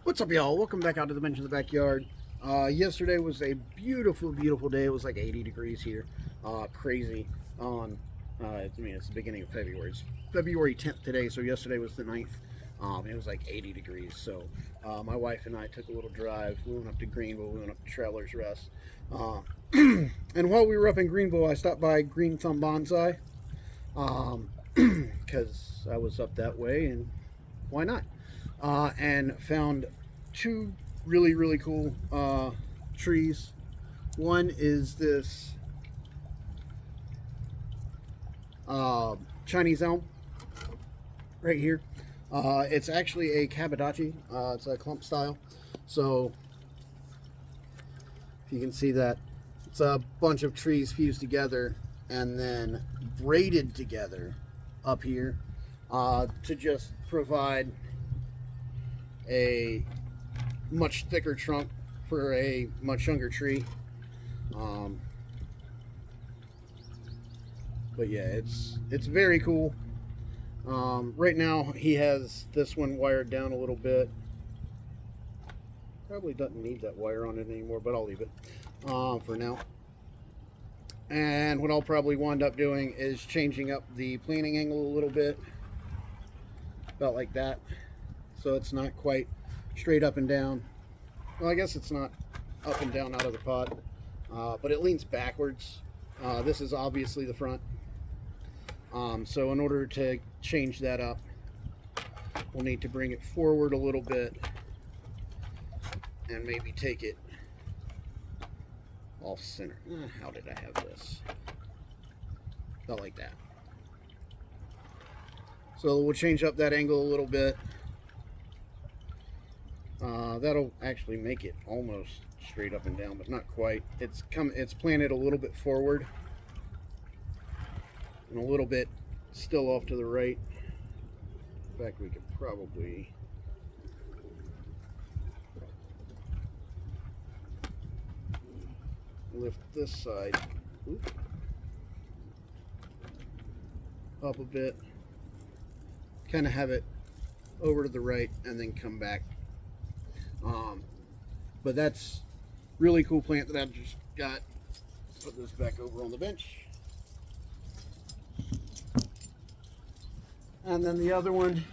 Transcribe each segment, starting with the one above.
What's up, y'all? Welcome back out to the bench in the backyard. Yesterday was a beautiful, beautiful day. It was like 80 degrees here. Crazy. On, it's the beginning of February. It's February 10th today, so yesterday was the 9th. It was like 80 degrees. So my wife and I took a little drive. We went up to Greenville. We went up to Travelers Rest. Uh, and while we were up in Greenville, I stopped by Green Thumb Bonsai because I was up that way, and why not? And found two really, really cool trees. One is this uh, Chinese elm right here. It's actually a Kabadachi. It's a clump style. So if you can see that, it's a bunch of trees fused together and then braided together up here to just provide a much thicker trunk for a much younger tree. Um, but yeah, it's very cool. Right now he has this one wired down a little bit. Probably doesn't need that wire on it anymore, but I'll leave it for now. And what I'll probably wind up doing is changing up the planting angle a little bit, about like that, so it's not quite straight up and down. Well, I guess it's not up and down out of the pot, but it leans backwards. This is obviously the front. So in order to change that up, we'll need to bring it forward a little bit and maybe take it off center. How did I have this? About like that. So we'll change up that angle a little bit. That'll actually make it almost straight up and down, but not quite. It's planted a little bit forward and a little bit still off to the right. In fact, we could probably lift this side up a bit, kind of have it over to the right and then come back. But that's really cool plant that I just got. Put this back over on the bench. And then the other one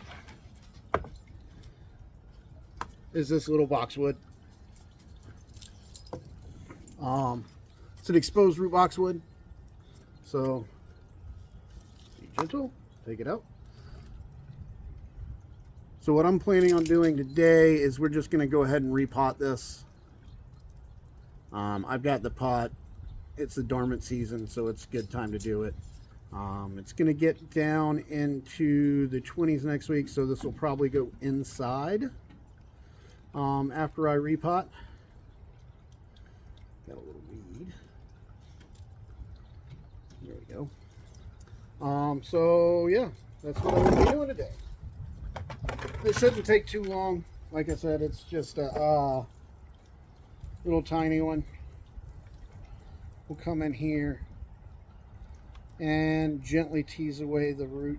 is this little boxwood. It's an exposed root boxwood, so be gentle, take it out. So what I'm planning on doing today is we're just going to go ahead and repot this. I've got the pot. It's the dormant season, so it's a good time to do it. It's going to get down into the 20s next week, so this will probably go inside after I repot. Got a little weed. There we go. So yeah, that's what I'm going to be doing today. It shouldn't take too long. Like I said, it's just a little tiny one. We'll come in here and gently tease away the root,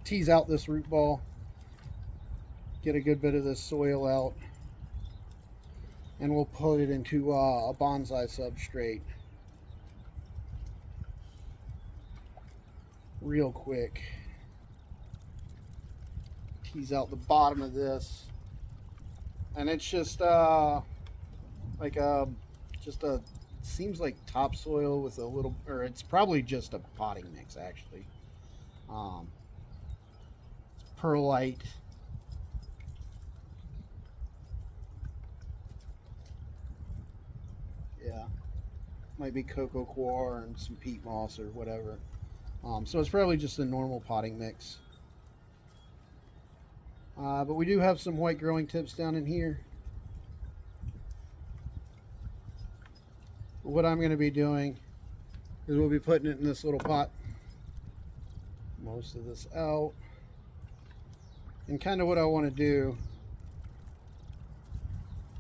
tease out this root ball, get a good bit of this soil out, and we'll put it into a bonsai substrate real quick. Tease out the bottom of this, and it's just like just a seems like topsoil with a little, or it's probably just a potting mix actually. It's perlite. Yeah, might be cocoa coir and some peat moss or whatever. So it's probably just a normal potting mix. But we do have some white growing tips down in here. What I'm going to be doing is we'll be putting it in this little pot. Most of this out. And kind of what I want to do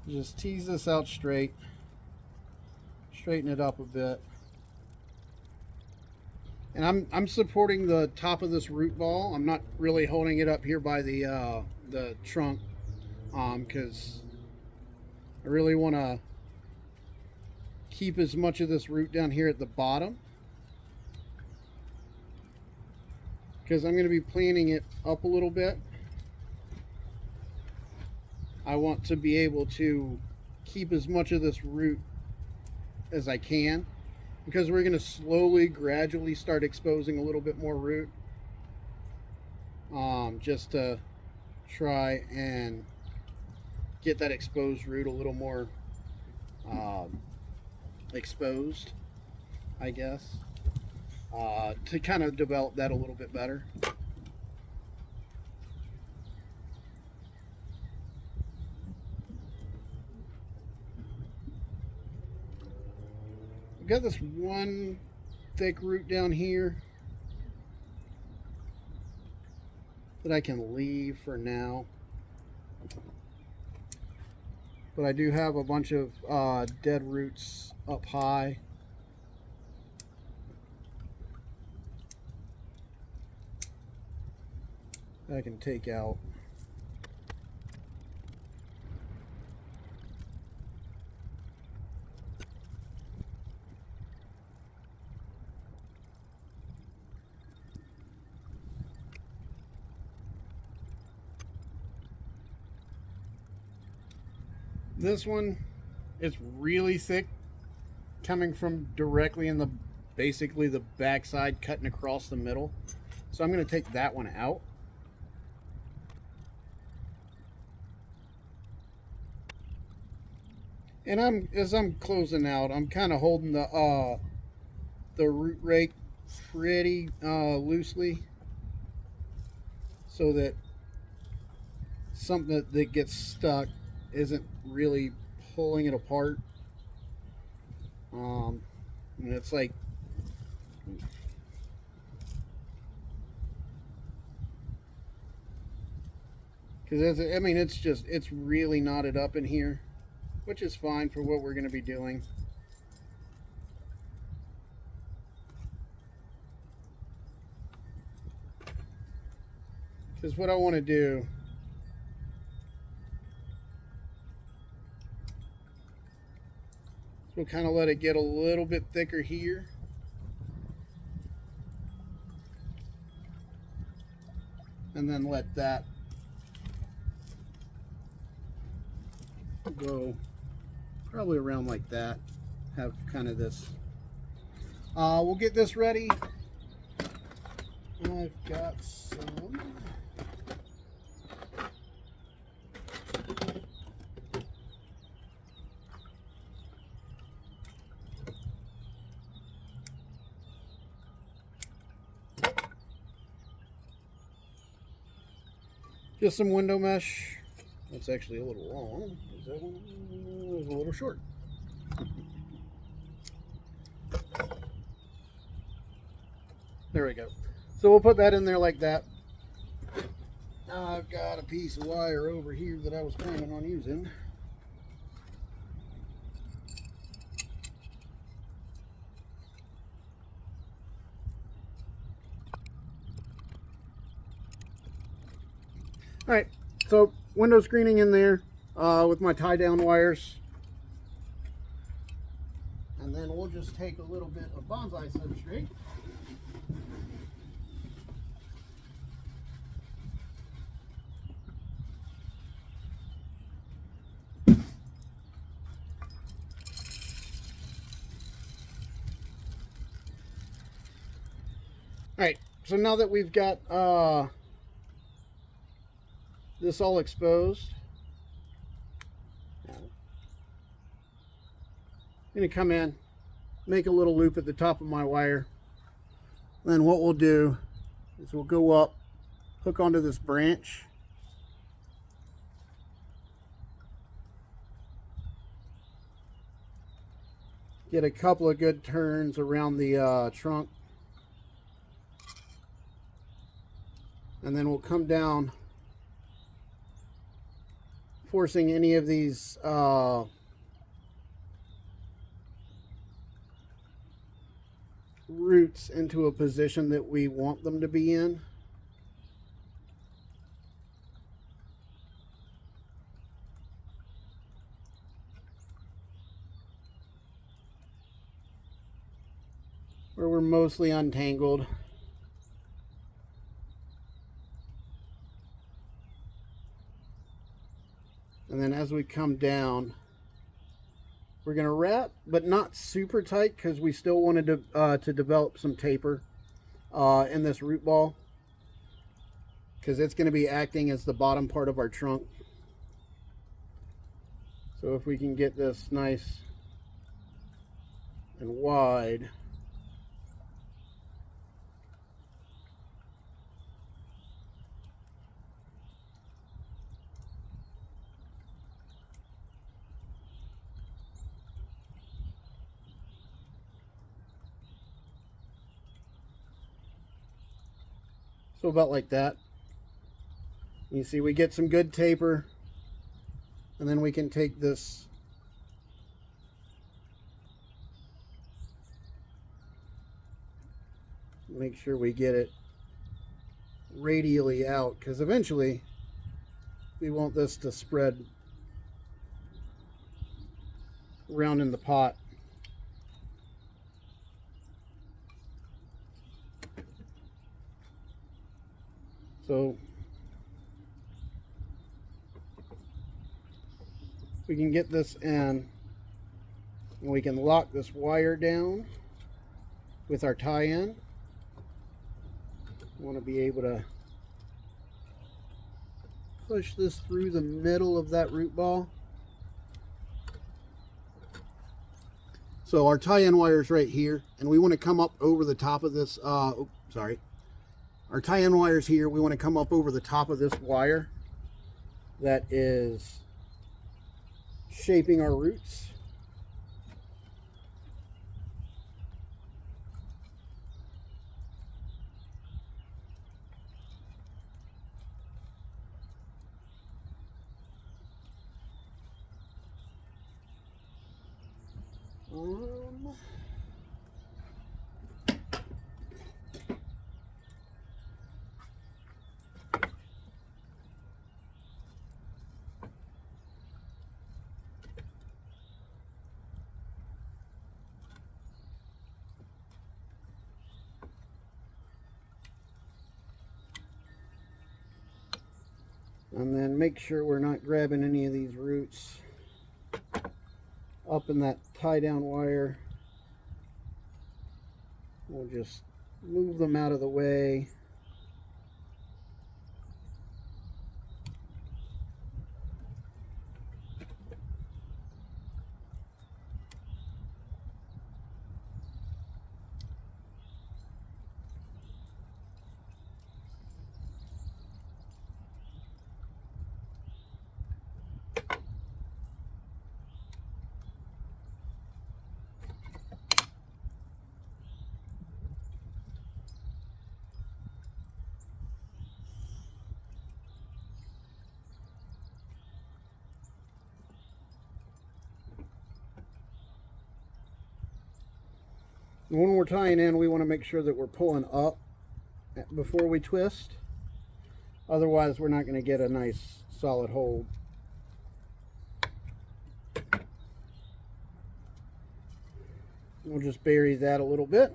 is just tease this out straight. Straighten it up a bit. And I'm supporting the top of this root ball. I'm not really holding it up here by the trunk. because I really want to keep as much of this root down here at the bottom, because I'm going to be planting it up a little bit. I want to be able to keep as much of this root as I can, because we're going to slowly, gradually start exposing a little bit more root, just to try and get that exposed root a little more exposed, I guess, to kind of develop that a little bit better. I've got this one thick root down here that I can leave for now, but I do have a bunch of dead roots up high. I can take out. This one is really thick, coming from directly in the, basically the backside, cutting across the middle. So I'm going to take that one out. And as I'm closing out, I'm kind of holding the root rake pretty loosely, so that something that gets stuck isn't really pulling it apart. And it's like, because I mean, it's really knotted up in here, which is fine for what we're going to be doing. Because what I want to do is we'll kind of let it get a little bit thicker here. And then let that go probably around like that. Have kind of this. We'll get this ready. I've got some. Just some window mesh. That's actually a little long. That one was a little short. There we go. So we'll put that in there like that. Now I've got a piece of wire over here that I was planning on using. All right, so window screening in there with my tie down wires. And then we'll just take a little bit of bonsai substrate. All right, so now that we've got this all exposed, I'm going to come in, make a little loop at the top of my wire. Then what we'll do is we'll go up, hook onto this branch. Get a couple of good turns around the trunk. And then we'll come down, forcing any of these roots into a position that we want them to be in. where we're mostly untangled. And then as we come down, we're going to wrap, but not super tight because we still wanted to develop some taper in this root ball, because it's going to be acting as the bottom part of our trunk. So if we can get this nice and wide, so about like that. You see we get some good taper, and then we can take this make sure we get it radially out, because eventually we want this to spread around in the pot. So we can get this in, and we can lock this wire down with our tie-in. We want to be able to push this through the middle of that root ball. So our tie-in wire is right here, and we want to come up over the top of this, our tie-in wire is here. We want to come up over the top of this wire that is shaping our roots. And then make sure we're not grabbing any of these roots up in that tie down wire. We'll just move them out of the way. When we're tying in, we want to make sure that we're pulling up before we twist. Otherwise, we're not going to get a nice solid hold. We'll just bury that a little bit.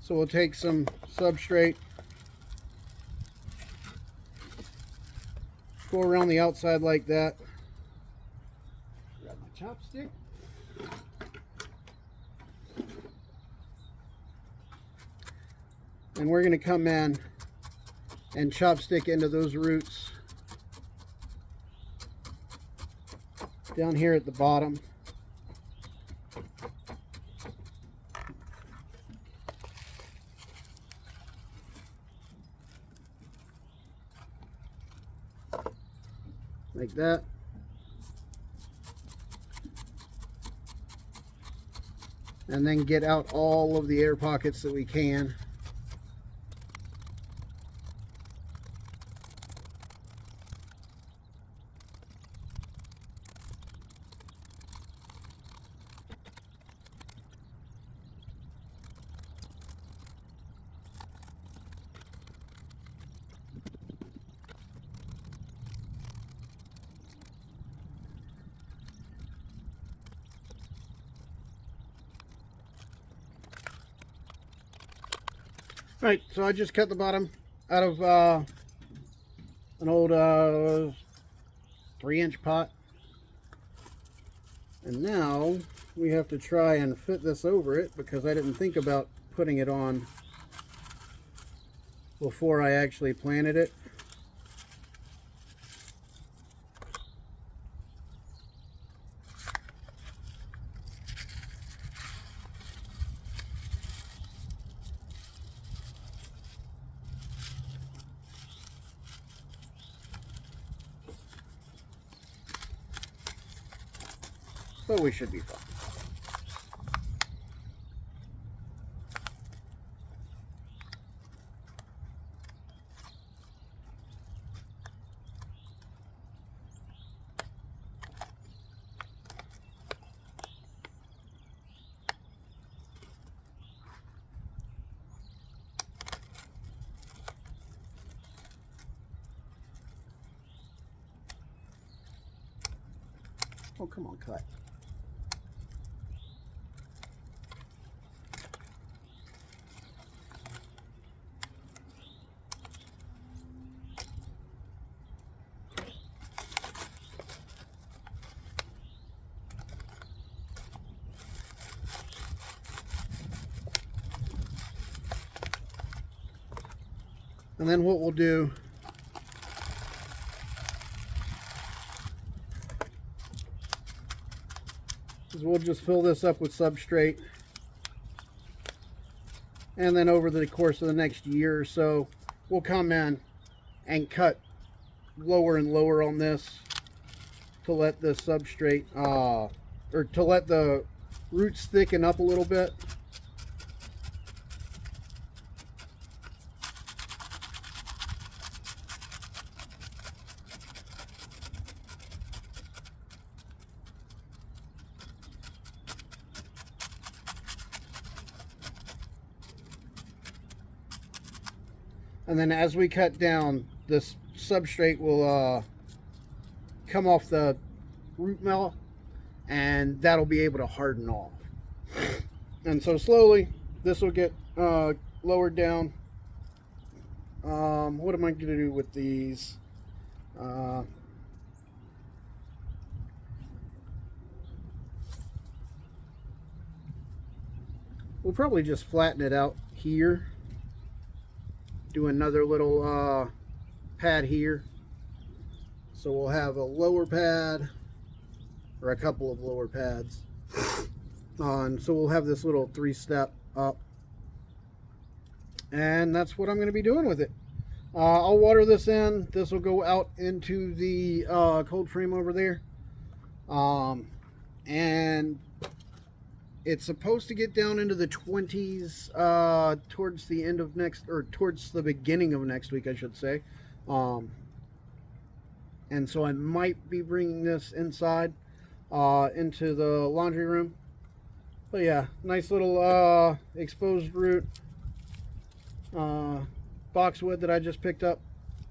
So we'll take some substrate, go around the outside like that. Grab my chopstick. And we're going to come in and chopstick into those roots down here at the bottom. Like that. And then get out all of the air pockets that we can. Right, so I just cut the bottom out of an old 3-inch pot. And now we have to try and fit this over it because I didn't think about putting it on before I actually planted it. So we should be fine. Oh, come on, cut. And then what we'll do is we'll just fill this up with substrate. And then over the course of the next year or so, we'll come in and cut lower and lower on this to let the substrate, or to let the roots thicken up a little bit. And then as we cut down, this substrate will come off the root mallet, and that'll be able to harden off. And so slowly, this will get lowered down. What am I going to do with these? We'll probably just flatten it out here. Do another little pad here. So we'll have a lower pad, or a couple of lower pads. And so we'll have this little 3-step up. And that's what I'm going to be doing with it. I'll water this in. This will go out into the cold frame over there. And it's supposed to get down into the 20s towards the end of next, or towards the beginning of next week, I should say. And so I might be bringing this inside into the laundry room. But yeah, nice little exposed root boxwood that I just picked up.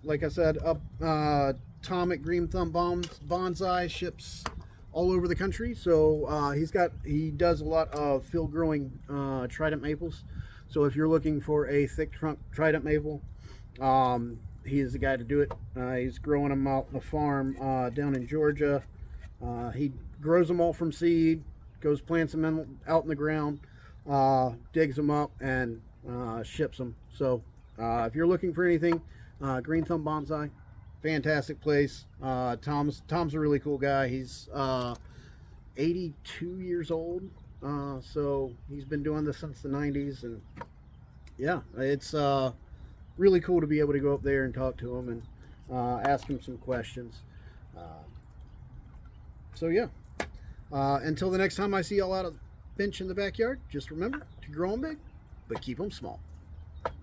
Like I said, up Atomic Green Thumb Bonsai ships all over the country. So he does a lot of field growing trident maples. So if you're looking for a thick trunk trident maple, he is the guy to do it. He's growing them out on the farm down in Georgia. He grows them all from seed, goes plants them out in the ground, digs them up, and ships them. So if you're looking for anything, Green Thumb Bonsai, fantastic place. Tom's a really cool guy. He's 82 years old, so he's been doing this since the 90s, and yeah, it's really cool to be able to go up there and talk to him and ask him some questions. So yeah, until the next time I see y'all out of bench in the backyard, just remember to grow them big, but keep them small.